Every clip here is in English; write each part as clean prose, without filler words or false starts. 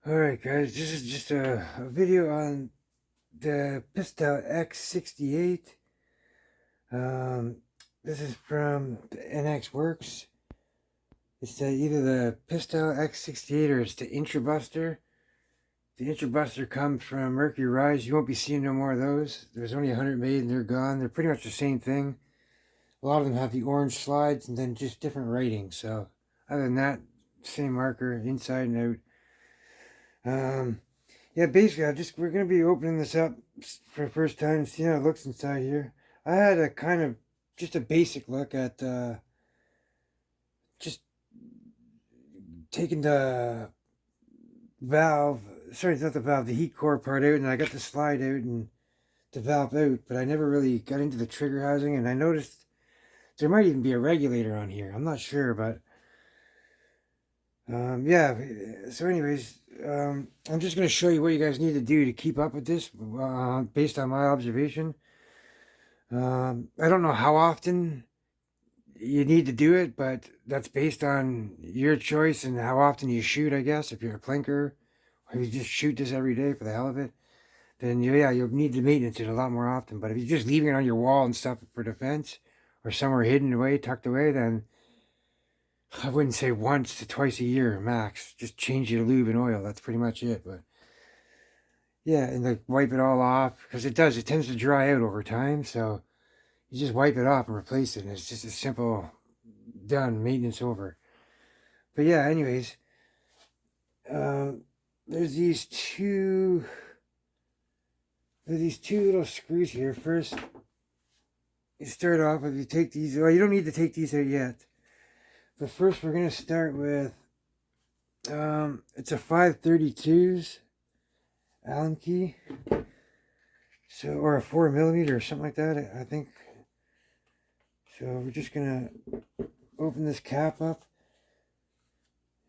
Alright guys, this is just a video on the Pistelle X68. Um, this is from the NX Works. It's either the Pistelle X68 or it's the Intrubuster. The Intrubuster comes from Mercury Rise. You won't be seeing no more of those. There's only 100 made and they're gone. They're pretty much the same thing. A lot of them have the orange slides and then just different ratings. So other than that, same marker inside and out. Yeah, basically, we're gonna be opening this up for the first time, see how it looks inside here. I had a kind of just a basic look at just taking the valve, sorry, not the valve, the heat core part out, and I got the slide out and the valve out, but I never really got into the trigger housing, and I noticed there might even be a regulator on here. I'm not sure, but yeah. So, anyways, I'm just going to show you what you guys need to do to keep up with this, based on my observation. I don't know how often you need to do it, but that's based on your choice and how often you shoot, I guess. If you're a plinker, or you just shoot this every day for the hell of it, then yeah, you'll need to maintenance it a lot more often. But if you're just leaving it on your wall and stuff for defense, or somewhere hidden away, tucked away, then I wouldn't say once to twice a year max. Just change your lube and oil. That's pretty much it. But yeah, and like wipe it all off, because it tends to dry out over time. So you just wipe it off and replace it, and it's just a simple done, maintenance over. But yeah, anyways, there's these two little screws here. First, you start off with, you take these. Well, you don't need to take these out yet. But first, we're gonna start with it's a 532s Allen key, so, or a 4mm or something like that, I think. So we're just gonna open this cap up.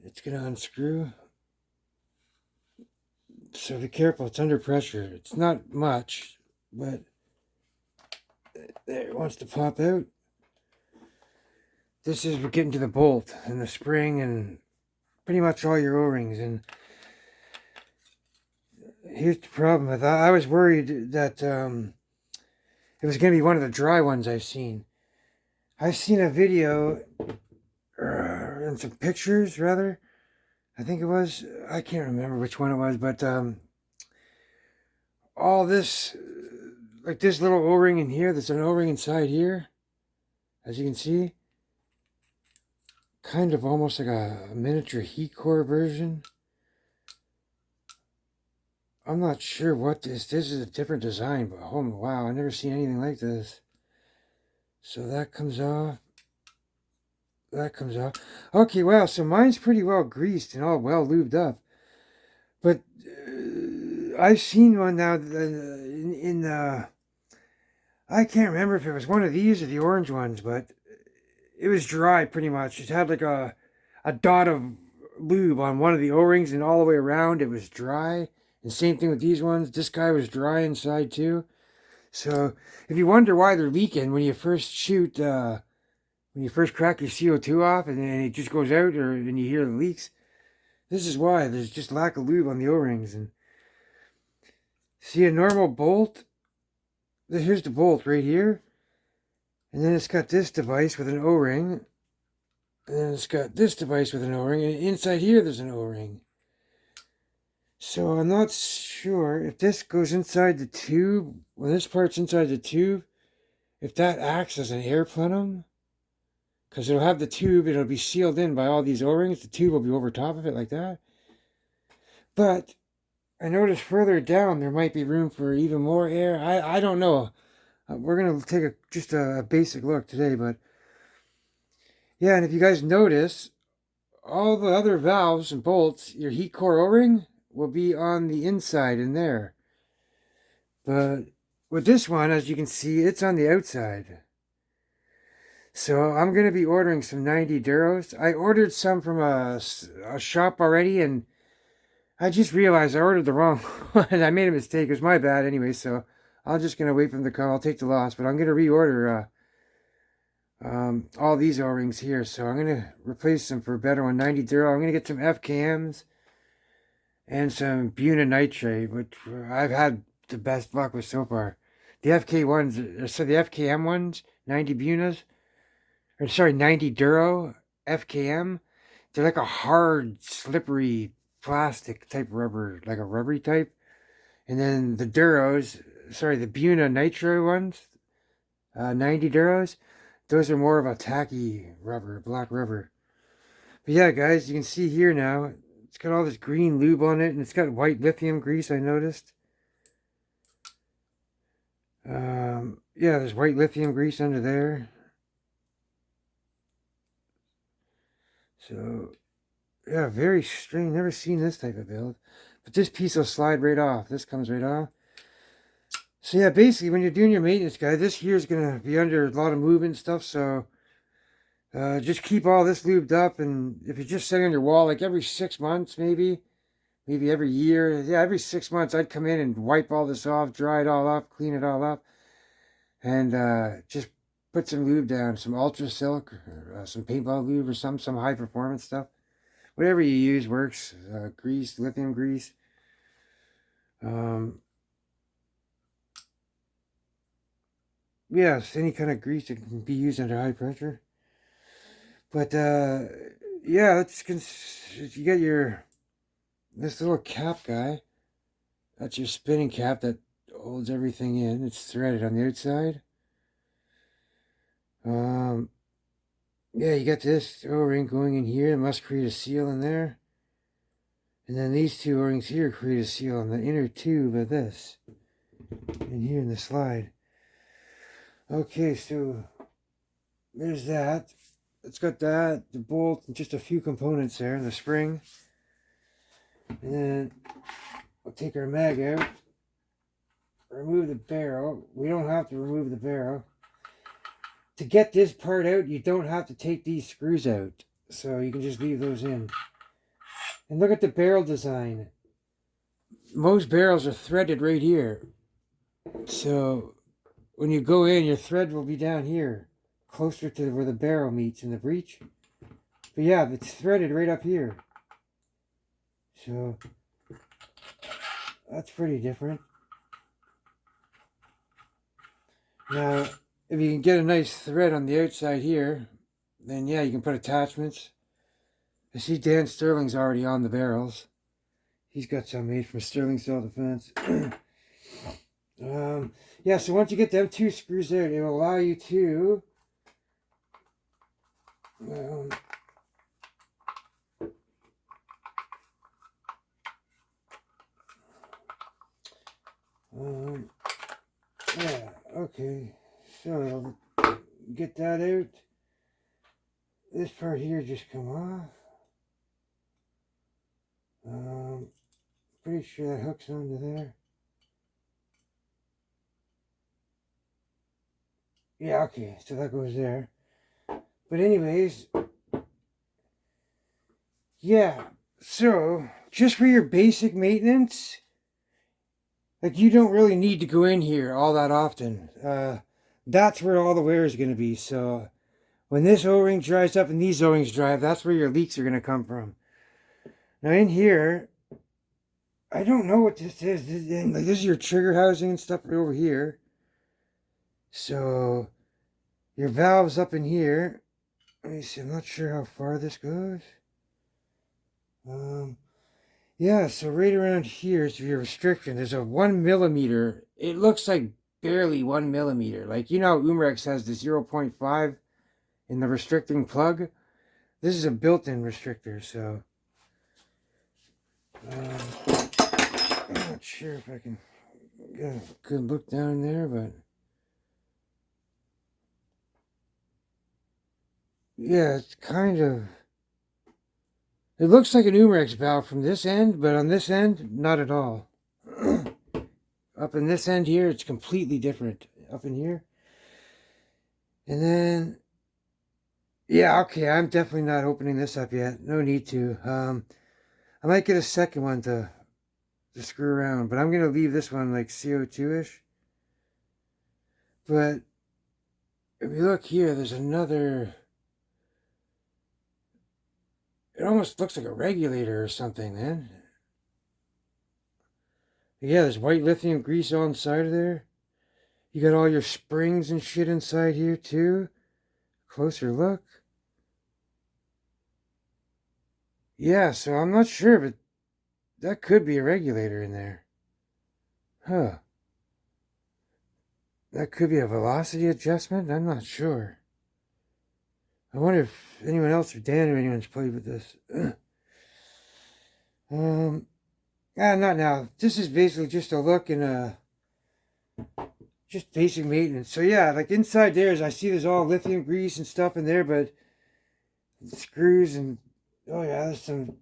It's gonna unscrew. So be careful, it's under pressure. It's not much, but there, it wants to pop out. This is, we're getting to the bolt and the spring and pretty much all your O-rings. And here's the problem with that. I was worried that it was going to be one of the dry ones I've seen. I've seen a video, and some pictures, rather. I think it was, I can't remember which one it was, but all this, like this little O-ring in here, there's an O-ring inside here, as you can see. Kind of almost like a miniature heat core version. I'm not sure what this is a different design, but oh wow, I've never seen anything like this. So that comes off. That comes off. Okay, wow, so mine's pretty well greased and all well lubed up. But I've seen one now in I can't remember if it was one of these or the orange ones, but it was dry pretty much. It had like a dot of lube on one of the O-rings, and all the way around it was dry. And same thing with these ones. This guy was dry inside too. So if you wonder why they're leaking when you first shoot, when you first crack your CO2 off and then it just goes out, or and you hear the leaks, this is why. There's just lack of lube on the O-rings. And see, a normal bolt, here's the bolt right here. And then it's got this device with an O-ring. And then it's got this device with an O-ring. And inside here there's an O-ring. So I'm not sure if this goes inside the tube, when this part's inside the tube, if that acts as an air plenum. Because it'll have the tube, it'll be sealed in by all these O-rings. The tube will be over top of it like that. But I noticed further down there might be room for even more air. I don't know. We're going to take just a basic look today, but yeah, and if you guys notice, all the other valves and bolts, your heat core O-ring will be on the inside in there. But with this one, as you can see, it's on the outside. So I'm going to be ordering some 90 Duros. I ordered some from a shop already, and I just realized I ordered the wrong one. I made a mistake. It was my bad anyway, so I'm just going to wait for them to come. I'll take the loss, but I'm going to reorder all these O-rings here. So I'm going to replace them for a better one, 90 Duro. I'm going to get some FKMs. and some Buna nitrate, which I've had the best luck with so far. The FK ones, so the FKM ones, 90 Bunas, or sorry, 90 Duro FKM, they're like a hard, slippery plastic type rubber, like a rubbery type. And then the Duros, sorry, the Buna Nitro ones, 90 Duros, those are more of a tacky rubber, black rubber. But yeah, guys, you can see here now, it's got all this green lube on it, and it's got white lithium grease, I noticed. Yeah, there's white lithium grease under there. So, yeah, very strange. Never seen this type of build. But this piece will slide right off. This comes right off. So yeah, basically, when you're doing your maintenance, guy, this here is going to be under a lot of movement and stuff. So just keep all this lubed up. And if you're just sitting on your wall, like every 6 months, maybe every year. Yeah, every 6 months, I'd come in and wipe all this off, dry it all up, clean it all up. And just put some lube down, some Ultra Silk, or some paintball lube or some high performance stuff. Whatever you use works. Grease, lithium grease. Yes, any kind of grease that can be used under high pressure. But yeah, you get this little cap guy. That's your spinning cap that holds everything in. It's threaded on the outside. Yeah, you got this O-ring going in here. It must create a seal in there. And then these two O-rings here create a seal on the inner tube of this. In here in the slide. Okay, so there's that. It's got that, the bolt, and just a few components there, and the spring. And then we'll take our mag out. Remove the barrel. We don't have to remove the barrel. To get this part out, you don't have to take these screws out. So you can just leave those in. And look at the barrel design. Most barrels are threaded right here. So when you go in, your thread will be down here, closer to where the barrel meets in the breech. But yeah, it's threaded right up here. So that's pretty different. Now, if you can get a nice thread on the outside here, then yeah, you can put attachments. I see Dan Sterling's already on the barrels. He's got some made from Sterling Self-Defense. Yeah, so once you get them two screws out, it will allow you to yeah, okay. So get that out. This part here just come off. Pretty sure that hooks onto there. Yeah, okay, so that goes there. But anyways, yeah, so just for your basic maintenance, like you don't really need to go in here all that often. That's where all the wear is going to be. So when this O-ring dries up and these O-rings dry up, that's where your leaks are going to come from. Now in here, I don't know what this is. This is your trigger housing and stuff right over here. So your valve's up in here. Let me see, I'm not sure how far this goes. Yeah, so right around here is your restriction. There's a 1 millimeter. It looks like barely 1 millimeter. Like, you know how Umrex has the 0.5 in the restricting plug? This is a built-in restrictor, so I'm not sure if I can get a good look down there, but yeah, it's kind of, it looks like an Umrex valve from this end, but on this end, not at all. Up in this end here, it's completely different. Up in here. And then, yeah, okay, I'm definitely not opening this up yet. No need to. I might get a second one to screw around, but I'm going to leave this one like CO2-ish. But if you look here, there's another, it almost looks like a regulator or something, man. Yeah, there's white lithium grease all inside of there. You got all your springs and shit inside here too. Closer look. Yeah, so I'm not sure, but that could be a regulator in there. Huh. That could be a velocity adjustment? I'm not sure. I wonder if anyone else or Dan or anyone's played with this. Not now. This is basically just a look and just basic maintenance. So yeah, like inside there's I see there's all lithium grease and stuff in there, but screws and oh yeah, there's some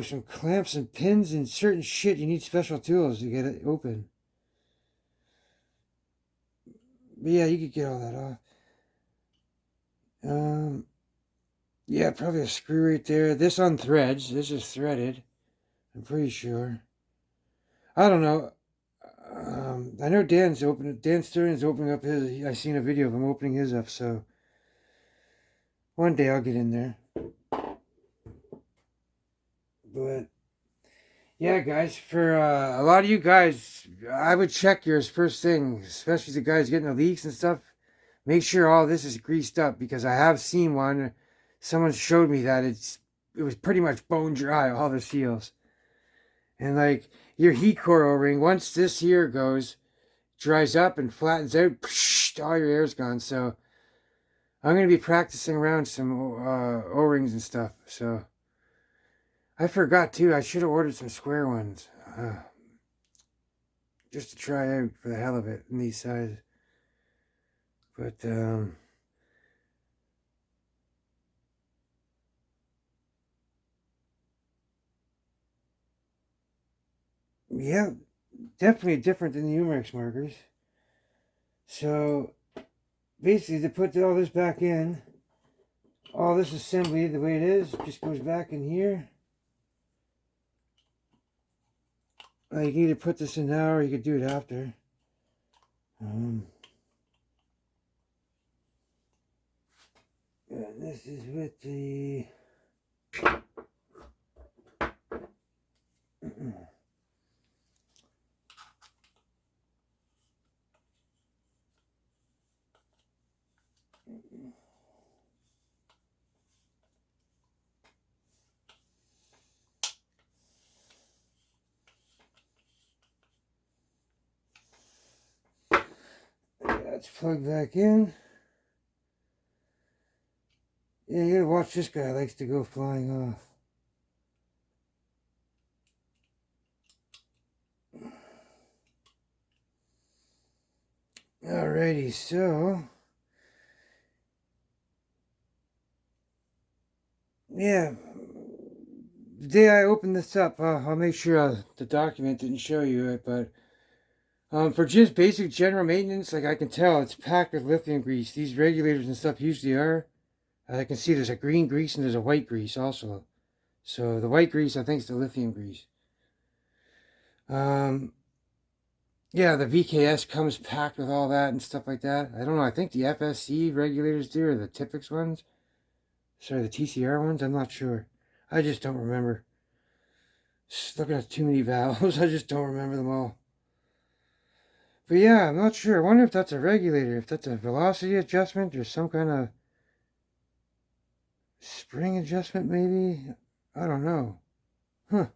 some clamps and pins and certain shit. You need special tools to get it open. But yeah, you could get all that off. Yeah, probably a screw right there. This unthreads. This is threaded. I'm pretty sure. I don't know. I know Dan Stern's opening up his. I seen a video of him opening his up. So one day I'll get in there. But yeah, guys, for a lot of you guys, I would check yours first thing, especially the guys getting the leaks and stuff. Make sure all this is greased up because I have seen one. Someone showed me that it was pretty much bone dry, all the seals. And like your heat core O-ring, once this here dries up and flattens out, all your air's gone. So I'm going to be practicing around some O-rings and stuff. So I forgot too, I should have ordered some square ones. Just to try out for the hell of it in these sizes. But yeah, definitely different than the Umarex markers. So basically to put all this back in, all this assembly the way it is just goes back in here. You can either put this in now or you could do it after. And this is with the let's plug back in. Yeah, you gotta watch this guy. Likes to go flying off. Alrighty, so yeah, the day I open this up, I'll make sure the document didn't show you it, but for just basic general maintenance, like I can tell it's packed with lithium grease. These regulators and stuff usually are. I can see there's a green grease and there's a white grease also. So the white grease I think is the lithium grease. Yeah, the VKS comes packed with all that and stuff like that. I don't know, I think the FSC regulators do, or the Typix ones. Sorry, the TCR ones, I'm not sure. I just don't remember. Just looking at too many valves, I just don't remember them all. But yeah, I'm not sure. I wonder if that's a regulator, if that's a velocity adjustment or some kind of spring adjustment maybe. I don't know. Huh.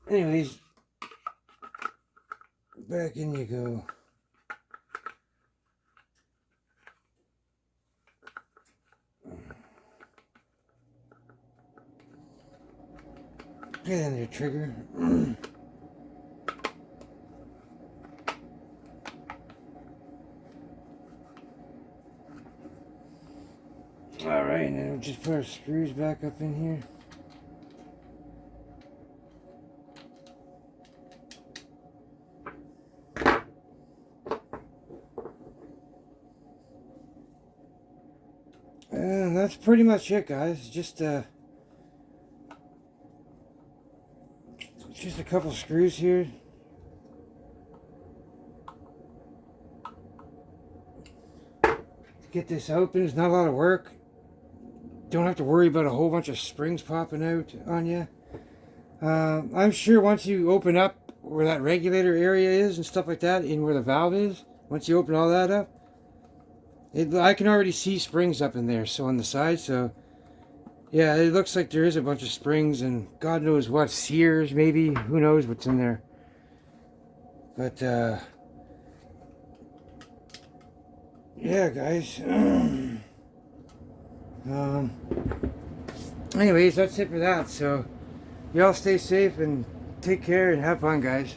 Anyways, back in you go. Get in there, trigger. Alright, now we'll just put our screws back up in here. And that's pretty much it, guys. Just a couple screws here. Get this open. It's not a lot of work. don't have to worry about a whole bunch of springs popping out on you. I'm sure once you open up where that regulator area is and stuff like that, in where the valve is, once you open all that up, I can already see springs up in there, so on the side, so yeah, it looks like there is a bunch of springs and God knows what, sears maybe, who knows what's in there. But yeah, guys. Anyways, that's it for that. So y'all stay safe and take care and have fun, guys.